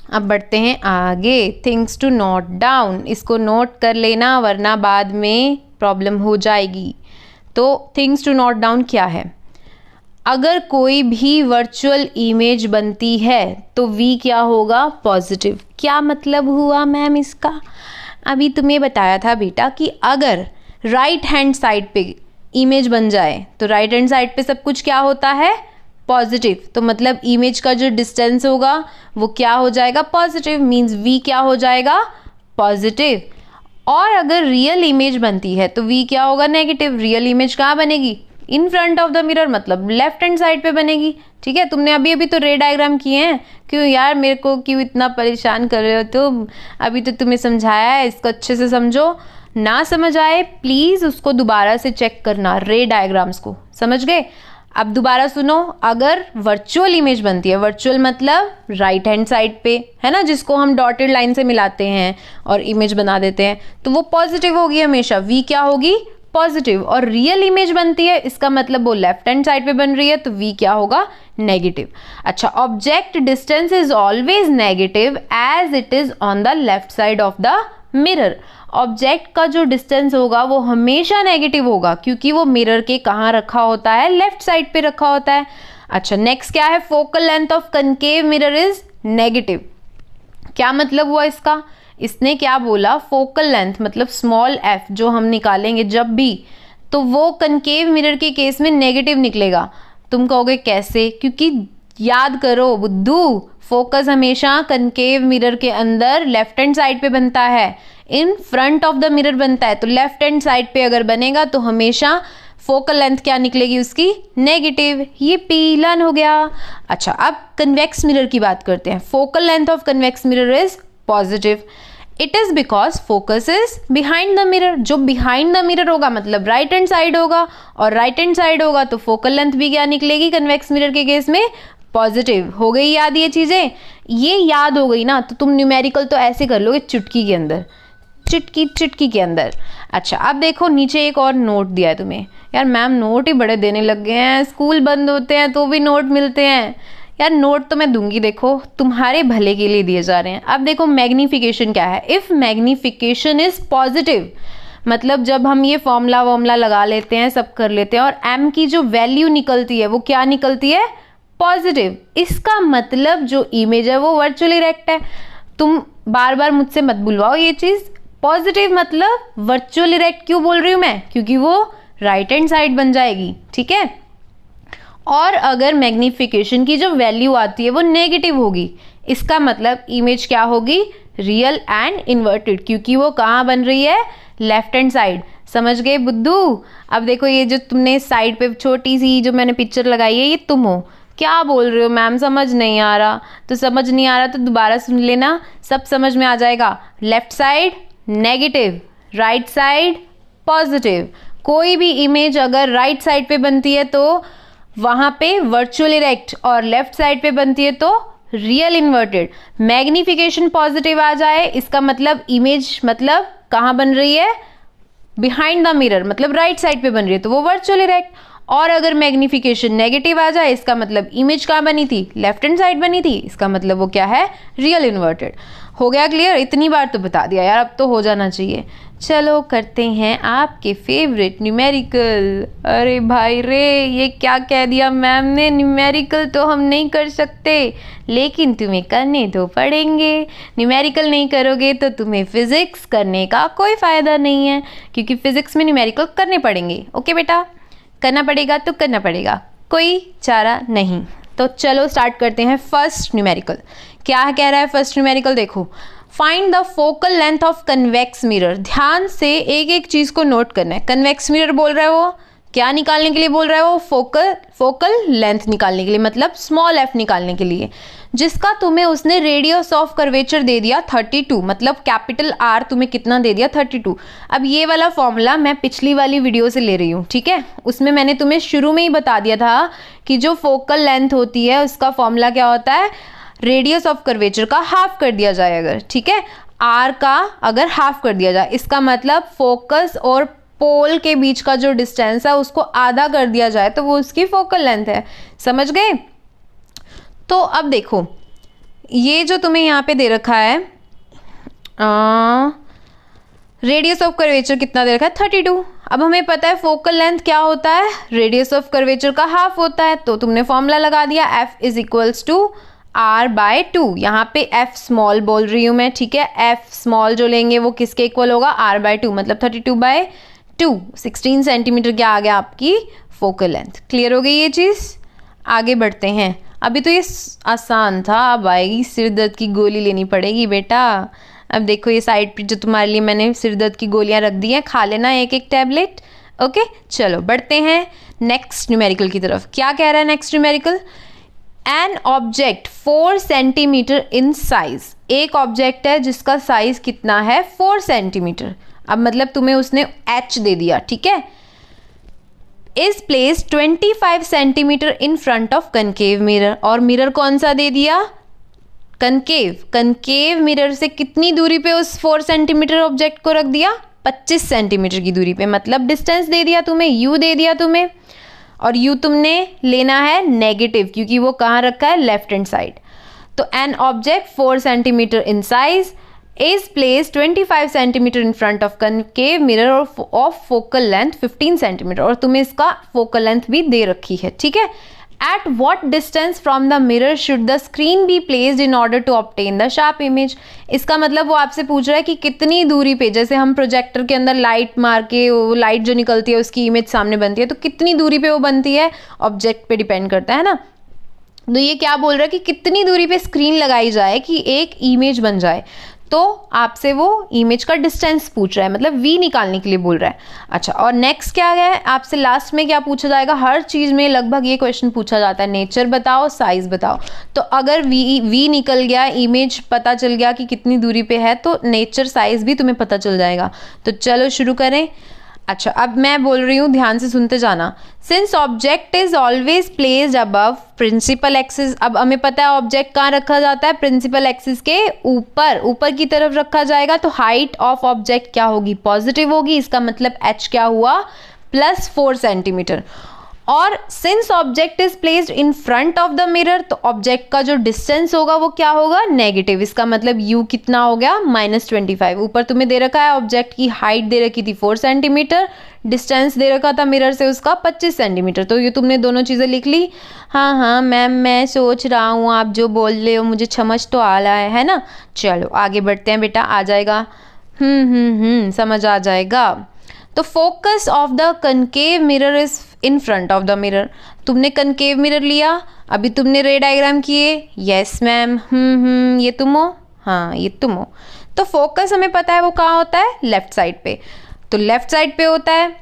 अब बढ़ते हैं आगे। थिंग्स टू नोट डाउन, इसको नोट कर लेना वरना बाद में प्रॉब्लम हो जाएगी। तो थिंग्स टू नोट डाउन क्या है, अगर कोई भी वर्चुअल इमेज बनती है तो v क्या होगा, पॉजिटिव। क्या मतलब हुआ मैम इसका, अभी तुम्हें बताया था बेटा कि अगर राइट हैंड साइड पे इमेज बन जाए तो राइट हैंड साइड पे सब कुछ क्या होता है, पॉजिटिव। तो मतलब इमेज का जो डिस्टेंस होगा वो क्या हो जाएगा, पॉजिटिव, मीन्स v क्या हो जाएगा, पॉजिटिव। और अगर रियल इमेज बनती है तो v क्या होगा, नेगेटिव। रियल इमेज कहाँ बनेगी, इन फ्रंट ऑफ द मिरर, मतलब लेफ्ट हैंड साइड पे बनेगी। ठीक है, तुमने अभी अभी तो रे डायग्राम किए हैं, क्यों यार मेरे को क्यों इतना परेशान कर रहे हो तुम, अभी तो तुम्हें समझाया है, इसको अच्छे से समझो। ना समझ आए प्लीज उसको दोबारा से चेक करना, रे डायग्राम्स को। समझ गए। अब दोबारा सुनो, अगर वर्चुअल इमेज बनती है, वर्चुअल मतलब राइट हैंड साइड पे है ना, जिसको हम डॉटेड लाइन से मिलाते हैं और इमेज बना देते हैं, तो वो पॉजिटिव होगी हमेशा, v क्या होगी, पॉजिटिव। और रियल इमेज बनती है, इसका मतलब वो लेफ्ट हैंड साइड पे बन रही है, तो v क्या होगा, नेगेटिव। अच्छा, object distance is always negative as it is on the left side of the mirror. Object का जो डिस्टेंस होगा वो हमेशा नेगेटिव होगा, क्योंकि वो मिरर के कहाँ रखा होता है, लेफ्ट साइड पे रखा होता है। अच्छा, नेक्स्ट क्या है, focal length of concave mirror is negative. क्या मतलब हुआ इसका, इसने क्या बोला, फोकल लेंथ मतलब स्मॉल f जो हम निकालेंगे जब भी, तो वो कनकेव मिरर के केस में नेगेटिव निकलेगा। तुम कहोगे कैसे, क्योंकि याद करो बुद्धू, फोकस हमेशा कनकेव मिरर के अंदर लेफ्ट हैंड साइड पे बनता है, इन फ्रंट ऑफ द मिरर बनता है। तो लेफ्ट हैंड साइड पे अगर बनेगा तो हमेशा फोकल लेंथ क्या निकलेगी उसकी, नेगेटिव। ये पीलन हो गया। अच्छा, अब कन्वेक्स मिरर की बात करते हैं। Focal length of convex mirror is positive. It is because focus is behind the mirror. जो बिहाइंड द मिरर होगा मतलब राइट हैंड साइड होगा, और राइट हैंड साइड होगा तो फोकल लेंथ भी क्या निकलेगी, कन्वेक्स मिरर के केस में पॉजिटिव। हो गई याद ये चीजें, ये याद हो गई ना, तो तुम न्यूमेरिकल तो ऐसे कर लोगे चुटकी के अंदर, चुटकी के अंदर। अच्छा, अब देखो नीचे एक और नोट दिया है तुम्हें। यार मैम नोट ही बड़े देने लग गए हैं, स्कूल बंद होते हैं तो भी नोट मिलते हैं। यार नोट तो मैं दूंगी, देखो तुम्हारे भले के लिए दिए जा रहे हैं। अब देखो मैग्नीफिकेशन क्या है, इफ मैग्नीफिकेशन इज पॉजिटिव, मतलब जब हम ये फॉर्मूला लगा लेते हैं, सब कर लेते हैं, और m की जो वैल्यू निकलती है वो क्या निकलती है, पॉजिटिव। इसका मतलब जो इमेज है वो वर्चुअली रेक्ट है। तुम बार बार मुझसे मत बुलवाओ ये चीज़। पॉजिटिव मतलब वर्चुअल इरेक्ट क्यों बोल रही हूँ मैं, क्योंकि वो राइट हैंड साइड बन जाएगी, ठीक है। और अगर मैग्निफिकेशन की जो वैल्यू आती है वो नेगेटिव होगी, इसका मतलब इमेज क्या होगी, रियल एंड इन्वर्टेड, क्योंकि वो कहाँ बन रही है, लेफ्ट हैंड साइड। समझ गए बुद्धू। अब देखो ये जो तुमने साइड पे छोटी सी जो मैंने पिक्चर लगाई है ये तुम हो। क्या बोल रहे हो मैम, समझ नहीं आ रहा। तो समझ नहीं आ रहा तो दोबारा सुन लेना, सब समझ में आ जाएगा। Left side negative, right side positive. कोई भी इमेज अगर राइट साइड पे बनती है तो वहां पे वर्चुअल इरेक्ट, और लेफ्ट साइड पे बनती है तो रियल इन्वर्टेड। मैग्निफिकेशन पॉजिटिव आ जाए इसका मतलब इमेज मतलब कहाँ बन रही है, बिहाइंड द मिरर, मतलब राइट साइड पे बन रही है तो वो वर्चुअल इरेक्ट। और अगर मैग्निफिकेशन नेगेटिव आ जाए इसका मतलब इमेज कहाँ बनी थी, लेफ्ट हैंड साइड बनी थी, इसका मतलब वो क्या है, रियल इन्वर्टेड। हो गया क्लियर? इतनी बार तो बता दिया यार, अब तो हो जाना चाहिए। चलो करते हैं आपके फेवरेट न्यूमेरिकल। अरे भाई रे, ये क्या कह दिया मैम ने, न्यूमेरिकल तो हम नहीं कर सकते, लेकिन तुम्हें करने तो पड़ेंगे। न्यूमेरिकल नहीं करोगे तो तुम्हें फिजिक्स करने का कोई फ़ायदा नहीं है, क्योंकि फिजिक्स में न्यूमेरिकल करने पड़ेंगे। ओके बेटा, करना पड़ेगा तो करना पड़ेगा, कोई चारा नहीं। तो चलो स्टार्ट करते हैं फर्स्ट न्यूमेरिकल। क्या कह रहा है फर्स्ट न्यूमेरिकल, देखो, find the focal length of convex mirror. ध्यान से एक एक चीज को नोट करना है। कन्वेक्स मिरर बोल रहा है, वो क्या निकालने के लिए बोल रहा है, वो फोकल लेंथ निकालने के लिए, मतलब स्मॉल एफ निकालने के लिए, जिसका तुम्हें उसने रेडियस ऑफ कर्वेचर दे दिया 32, मतलब कैपिटल आर तुम्हें कितना दे दिया, 32। अब ये वाला फॉर्मूला मैं पिछली वाली वीडियो से ले रही हूँ, ठीक है। उसमें मैंने तुम्हें शुरू में ही बता दिया था कि जो फोकल लेंथ होती है उसका फॉर्मूला क्या होता है, रेडियस ऑफ कर्वेचर का हाफ कर दिया जाए अगर, ठीक है, आर का अगर हाफ कर दिया जाए, इसका मतलब फोकस और पोल के बीच का जो डिस्टेंस है उसको आधा कर दिया जाए तो वो उसकी फोकल लेंथ है। समझ गए? तो अब देखो ये जो तुम्हें यहाँ पे दे रखा है, रेडियस ऑफ कर्वेचर कितना दे रखा है, 32। अब हमें पता है फोकल लेंथ क्या होता है, रेडियस ऑफ कर्वेचर का हाफ होता है, तो तुमने फॉर्मूला लगा दिया, F is equals to R by 2। यहाँ पे एफ स्मॉल बोल रही हूँ मैं, ठीक है। एफ स्मॉल जो लेंगे वो किसके इक्वल होगा, आर बाय 2, मतलब 32/2, 16 सेंटीमीटर क्या आ गया आपकी फोकल लेंथ। क्लियर हो गई ये चीज़? आगे बढ़ते हैं। अभी तो ये आसान था, अब आएगी सिर दर्द की गोली लेनी पड़ेगी बेटा। अब देखो ये साइड पे जो तुम्हारे लिए मैंने सिर दर्द की गोलियां रख दी हैं, खा लेना एक एक टैबलेट। ओके चलो बढ़ते हैं नेक्स्ट न्यूमेरिकल की तरफ। क्या कह रहा है next numerical, an object 4 centimetre in size. एक ऑब्जेक्ट है जिसका साइज कितना है, 4 सेंटीमीटर। अब मतलब तुम्हें उसने एच दे दिया, ठीक है। Is place 25 centimetre in front of concave mirror, और मिरर कौन सा दे दिया, कनकेव। कनकेव मिरर से कितनी दूरी पे उस 4 सेंटीमीटर ऑब्जेक्ट को रख दिया, 25 सेंटीमीटर की दूरी पे, मतलब डिस्टेंस दे दिया तुम्हें, यू दे दिया तुम्हें, और यू तुमने लेना है नेगेटिव क्योंकि वो कहाँ रखा है, लेफ्ट हैंड साइड। तो an object 4 centimetre in size is place 25 centimetre in front of concave mirror of focal length 15 centimetre, और तुम्हें इसका फोकल लेंथ भी दे रखी है, ठीक है। At what distance from the mirror should the screen be placed in order to obtain the sharp image? इसका मतलब वो आपसे पूछ रहा है कि कितनी दूरी पे, जैसे हम प्रोजेक्टर के अंदर लाइट मार के वो लाइट जो निकलती है उसकी इमेज सामने बनती है, तो कितनी दूरी पे वो बनती है, ऑब्जेक्ट पे डिपेंड करता है ना। तो ये क्या बोल रहा है कि कितनी दूरी पे स्क्रीन लगाई जाए कि एक इमेज बन जाए, तो आपसे वो इमेज का डिस्टेंस पूछ रहा है, मतलब वी निकालने के लिए बोल रहा है। अच्छा, और नेक्स्ट क्या है आपसे लास्ट में क्या पूछा जाएगा, हर चीज़ में लगभग ये क्वेश्चन पूछा जाता है, नेचर बताओ, साइज बताओ। तो अगर वी निकल गया, इमेज पता चल गया कि कितनी दूरी पे है, तो नेचर साइज भी तुम्हें पता चल जाएगा। तो चलो शुरू करें। अच्छा, अब मैं बोल रही हूँ, ध्यान से सुनते जाना। Since object is always placed above principal axis, अब हमें पता है ऑब्जेक्ट कहाँ रखा जाता है, प्रिंसिपल एक्सिस के ऊपर, ऊपर की तरफ रखा जाएगा, तो हाइट ऑफ ऑब्जेक्ट क्या होगी, पॉजिटिव होगी। इसका मतलब एच क्या हुआ, +4 सेंटीमीटर। और since object is placed in front of the mirror, तो ऑब्जेक्ट का जो डिस्टेंस होगा वो क्या होगा, नेगेटिव। इसका मतलब u कितना हो गया, -25। ऊपर तुम्हें दे रखा है ऑब्जेक्ट की हाइट दे रखी थी 4 सेंटीमीटर, डिस्टेंस दे रखा था मिरर से उसका 25 सेंटीमीटर। तो ये तुमने दोनों चीज़ें लिख ली। हाँ हाँ मैम मैं सोच रहा हूँ, आप जो बोल रहे हो मुझे समझ तो आ रहा है ना। चलो आगे बढ़ते हैं बेटा, आ जाएगा। समझ आ जाएगा। तो focus of the concave mirror is in front of the mirror. तुमने कनकेव मिरर लिया, अभी तुमने रे डायग्राम किए। Yes ma'am. ये तुम हो, हाँ ये तुम हो। तो फोकस हमें पता है वो कहाँ होता है, लेफ्ट साइड पे। तो लेफ्ट साइड पे होता है,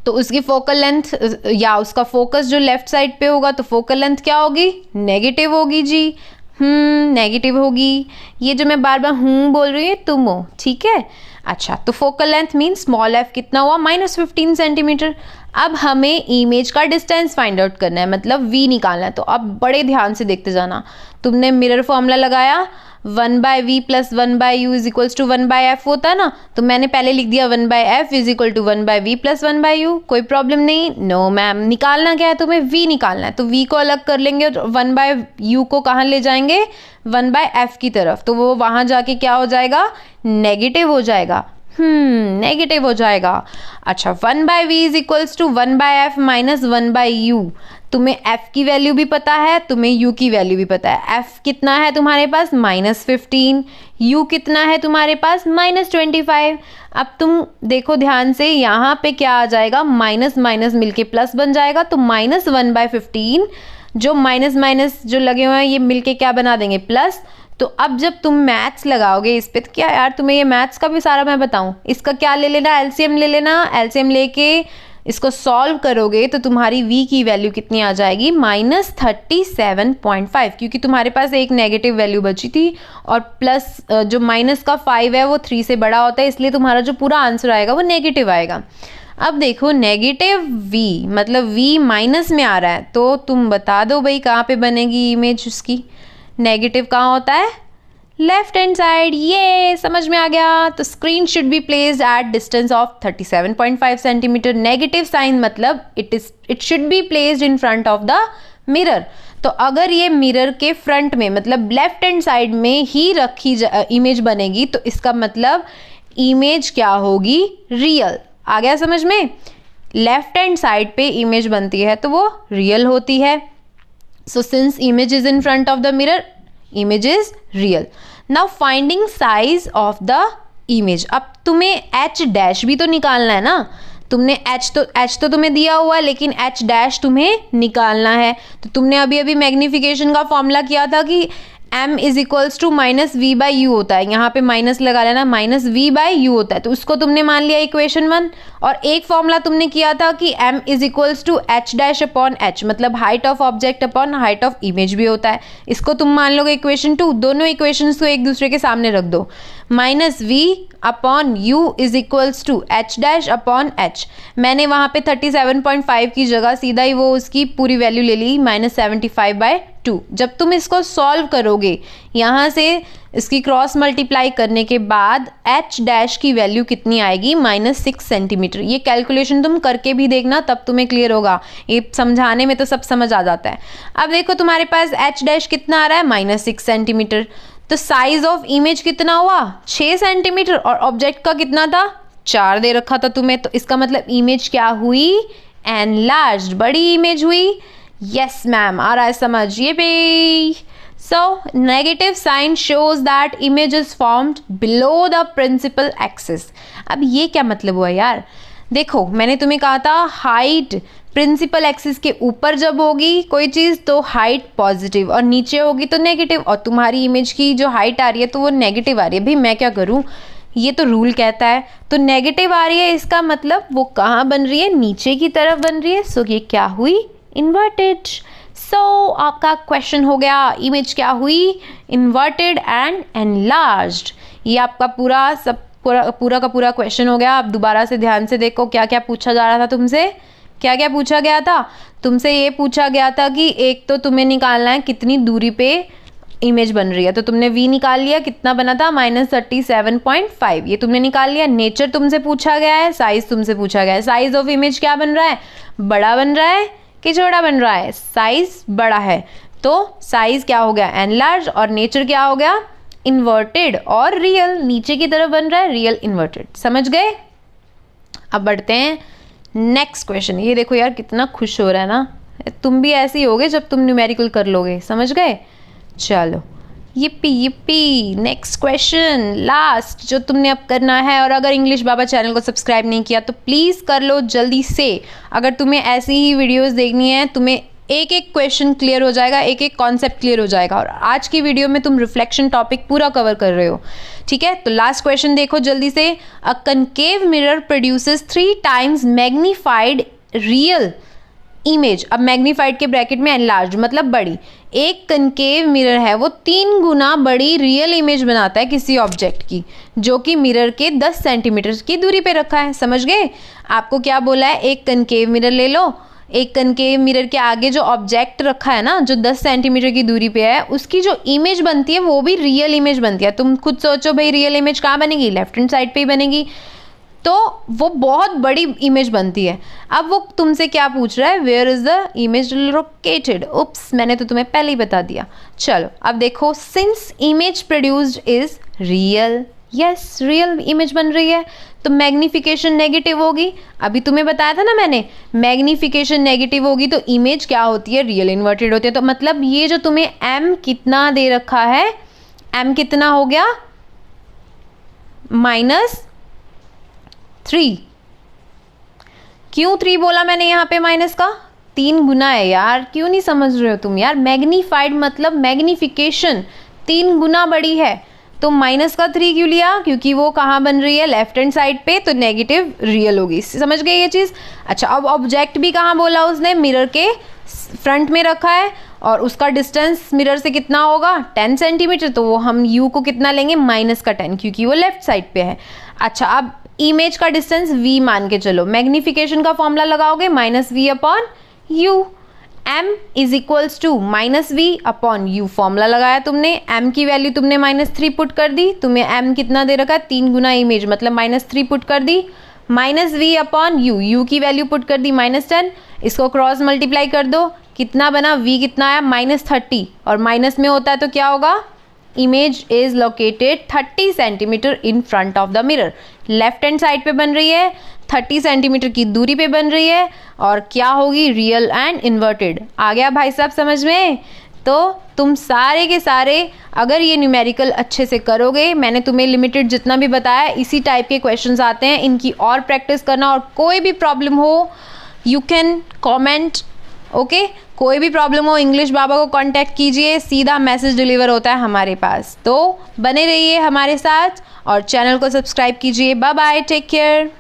तो उसकी फोकल लेंथ या उसका फोकस जो लेफ्ट साइड पे होगा, तो फोकल लेंथ क्या होगी, नेगेटिव होगी जी। नेगेटिव होगी। ये जो मैं बार बार बोल रही हूँ तुम हो, ठीक है। अच्छा, तो focal length mean small F कितना हुआ, -15 सेंटीमीटर। अब हमें इमेज का डिस्टेंस फाइंड आउट करना है, मतलब v निकालना है। तो अब बड़े ध्यान से देखते जाना। तुमने मिरर फॉर्मूला लगाया, 1/v + 1/u = 1/f होता है ना। तो मैंने पहले लिख दिया 1/f = 1/v + 1/u। कोई प्रॉब्लम नहीं। नो मैम, निकालना क्या है तुम्हें, v निकालना है। तो v को अलग कर लेंगे और 1/u को कहाँ ले जाएंगे, 1/f की तरफ। तो वो वहाँ जाके क्या हो जाएगा, नेगेटिव हो जाएगा। नेगेटिव हो जाएगा। अच्छा, 1/v = 1/f - 1/u। तुम्हें f की वैल्यू भी पता है, तुम्हें u की वैल्यू भी पता है। f कितना है तुम्हारे पास, -15। u कितना है तुम्हारे पास, -25। अब तुम देखो ध्यान से, यहाँ पे क्या आ जाएगा, माइनस माइनस मिलके प्लस बन जाएगा। तो -1/15 जो माइनस माइनस जो लगे हुए हैं ये मिलके क्या बना देंगे, प्लस। तो अब जब तुम मैथ्स लगाओगे इस पे, तो क्या यार तुम्हें ये मैथ्स का भी सारा मैं बताऊं, इसका क्या ले लेना, एलसीएम ले लेना। एलसीएम लेके इसको सॉल्व करोगे तो तुम्हारी v की वैल्यू कितनी आ जाएगी, -37.5। क्योंकि तुम्हारे पास एक नेगेटिव वैल्यू बची थी और प्लस जो माइनस का 5 है वो 3 से बड़ा होता है, इसलिए तुम्हारा जो पूरा आंसर आएगा वो नेगेटिव आएगा। अब देखो नेगेटिव v मतलब v माइनस में आ रहा है, तो तुम बता दो भाई कहाँ पे बनेगी इमेज उसकी, नेगेटिव कहाँ होता है, लेफ्ट हैंड साइड। ये समझ में आ गया। तो screen should be placed at distance of 37.5 centimetre. Negative sign मतलब it should be placed in front of the mirror. तो अगर ये मिरर के फ्रंट में मतलब लेफ्ट हैंड साइड में ही रखी इमेज बनेगी, तो इसका मतलब इमेज क्या होगी, रियल। आ गया समझ में। लेफ्ट हैंड साइड पे इमेज बनती है तो वो रियल होती है। So since image is in front of the mirror, image is real. Now finding size of the image. अब तुम्हें h' भी तो निकालना है ना। तुमने h तो तुम्हें दिया हुआ है, लेकिन h' तुम्हें निकालना है। तो तुमने अभी अभी मैग्निफिकेशन का फॉर्मूला किया था कि m = -v/u होता है। यहाँ पे माइनस लगा लेना, -v/u होता है। तो उसको तुमने मान लिया इक्वेशन 1। और एक फॉर्मूला तुमने किया था कि m = h' मतलब height of object upon height of image भी होता है। इसको तुम मान लोगे इक्वेशन 2। दोनों इक्वेशंस को एक दूसरे के सामने रख दो। -v/u = h'/h। मैंने वहाँ पे 37.5 की जगह सीधा ही वो उसकी पूरी वैल्यू ले ली, -75/2। जब तुम इसको सॉल्व करोगे, यहाँ से इसकी क्रॉस मल्टीप्लाई करने के बाद h' की वैल्यू कितनी आएगी, -6 सेंटीमीटर। ये कैलकुलेशन तुम करके भी देखना, तब तुम्हें क्लियर होगा। ये समझाने में तो सब समझ आ जाता है। अब देखो तुम्हारे पास h' कितना आ रहा है, -6 सेंटीमीटर। तो साइज ऑफ इमेज कितना हुआ, 6 सेंटीमीटर। और ऑब्जेक्ट का कितना था, 4 दे रखा था तुम्हें। तो इसका मतलब इमेज क्या हुई, एनलार्ज्ड, बड़ी इमेज हुई। यस मैम, आ रहा है समझ। ये भी So negative sign shows that image is formed below the principal axis. अब ये क्या मतलब हुआ यार, देखो मैंने तुम्हें कहा था हाइट प्रिंसिपल एक्सिस के ऊपर जब होगी कोई चीज़ तो हाइट पॉजिटिव और नीचे होगी तो नेगेटिव। और तुम्हारी इमेज की जो हाइट आ रही है तो वो नेगेटिव आ रही है। भाई मैं क्या करूँ, ये तो रूल कहता है। तो नेगेटिव आ रही है, इसका मतलब वो कहाँ बन रही है, नीचे की तरफ बन रही है। सो ये क्या हुई, इन्वर्टेड। सो आपका क्वेश्चन हो गया, इमेज क्या हुई, इन्वर्टेड एंड एनलार्ज्ड। ये आपका पूरा का पूरा क्वेश्चन हो गया। आप दोबारा से ध्यान से देखो क्या क्या पूछा जा रहा था तुमसे। क्या क्या पूछा गया था तुमसे, ये पूछा गया था कि एक तो तुम्हें निकालना है कितनी दूरी पे इमेज बन रही है। तो तुमने v निकाल लिया, कितना बना था -37.5, ये तुमने निकाल लिया। नेचर तुमसे पूछा गया है, साइज तुमसे पूछा गया है। साइज ऑफ इमेज क्या बन रहा है, बड़ा बन रहा है कि छोटा बन रहा है, साइज बड़ा है, तो साइज क्या हो गया एनलार्ज, और नेचर क्या हो गया इन्वर्टेड, और रियल नीचे की तरफ बन रहा है रियल इन्वर्टेड। समझ गए। अब बढ़ते हैं नेक्स्ट क्वेश्चन। ये देखो यार कितना खुश हो रहा है ना, तुम भी ऐसे ही होगे जब तुम न्यूमेरिकल कर लोगे। समझ गए। चलो yippee yippee, next question last जो तुमने अब करना है। और अगर इंग्लिश बाबा चैनल को सब्सक्राइब नहीं किया तो प्लीज़ कर लो जल्दी से। अगर तुम्हें ऐसी ही वीडियोस देखनी है, तुम्हें एक एक क्वेश्चन क्लियर हो जाएगा, एक एक कॉन्सेप्ट क्लियर हो जाएगा। और आज की वीडियो में तुम रिफ्लेक्शन टॉपिक पूरा कवर कर रहे हो, ठीक है। तो लास्ट क्वेश्चन देखो जल्दी से। A concave mirror produces 3 times magnified real image. अब मैग्नीफाइड के ब्रैकेट में एनलार्ज मतलब बड़ी। एक कनकेव मिरर है वो 3 गुना बड़ी रियल इमेज बनाता है किसी ऑब्जेक्ट की, जो कि मिरर के 10 सेंटीमीटर की दूरी पे रखा है। समझ गए। आपको क्या बोला है, एक कनकेव मिरर ले लो, एक कनकेव मिरर के आगे जो ऑब्जेक्ट रखा है ना, जो 10 सेंटीमीटर की दूरी पे है, उसकी जो इमेज बनती है वो भी रियल इमेज बनती है। तुम खुद सोचो भाई, रियल इमेज कहाँ बनेगी, लेफ्ट हैंड साइड पे ही बनेगी, तो वो बहुत बड़ी इमेज बनती है। अब वो तुमसे क्या पूछ रहा है, where is the image located. Oops, मैंने तो तुम्हें पहले ही बता दिया। चलो अब देखो, since image produced is real, yes real image बन रही है, तो मैग्निफिकेशन नेगेटिव होगी। अभी तुम्हें बताया था ना मैंने, मैग्निफिकेशन नेगेटिव होगी तो इमेज क्या होती है, रियल इन्वर्टेड होती है। तो मतलब ये जो तुम्हें m कितना दे रखा है, m कितना हो गया -3। क्यों 3 बोला मैंने यहाँ पे माइनस का, 3 गुना है यार, क्यों नहीं समझ रहे हो तुम यार। मैग्नीफाइड मतलब मैग्निफिकेशन 3 गुना बड़ी है, तो माइनस का 3 क्यों लिया, क्योंकि वो कहाँ बन रही है, लेफ्ट हैंड साइड पे, तो नेगेटिव रियल होगी। समझ गए ये चीज़। अच्छा, अब ऑब्जेक्ट भी कहाँ बोला उसने, मिरर के फ्रंट में रखा है, और उसका डिस्टेंस मिरर से कितना होगा 10 सेंटीमीटर, तो वो हम u को कितना लेंगे -10, क्योंकि वो लेफ्ट साइड पे है। अच्छा, अब इमेज का डिस्टेंस v मान के चलो, मैग्निफिकेशन का फॉर्मूला लगाओगे -v/u, m is equals to -v/u। Formula लगाया तुमने, m की वैल्यू तुमने -3 पुट कर दी, तुम्हें m कितना दे रखा है 3 गुना इमेज, मतलब -3 पुट कर दी, -v/u, u की वैल्यू पुट कर दी -10, इसको क्रॉस मल्टीप्लाई कर दो, कितना बना, v कितना आया -30, और माइनस में होता है तो क्या होगा, image is located 30 centimetre in front of the mirror. Left hand side पे बन रही है, 30 सेंटीमीटर की दूरी पे बन रही है, और क्या होगी, रियल एंड इन्वर्टेड। आ गया भाई साहब समझ में। तो तुम सारे के सारे अगर ये न्यूमेरिकल अच्छे से करोगे, मैंने तुम्हें लिमिटेड जितना भी बताया इसी टाइप के क्वेश्चंस आते हैं, इनकी और प्रैक्टिस करना। और कोई भी प्रॉब्लम हो यू कैन कॉमेंट, ओके। कोई भी प्रॉब्लम हो इंग्लिश बाबा को कांटेक्ट कीजिए, सीधा मैसेज डिलीवर होता है हमारे पास। तो बने रहिए हमारे साथ और चैनल को सब्सक्राइब कीजिए। Bye bye, take care.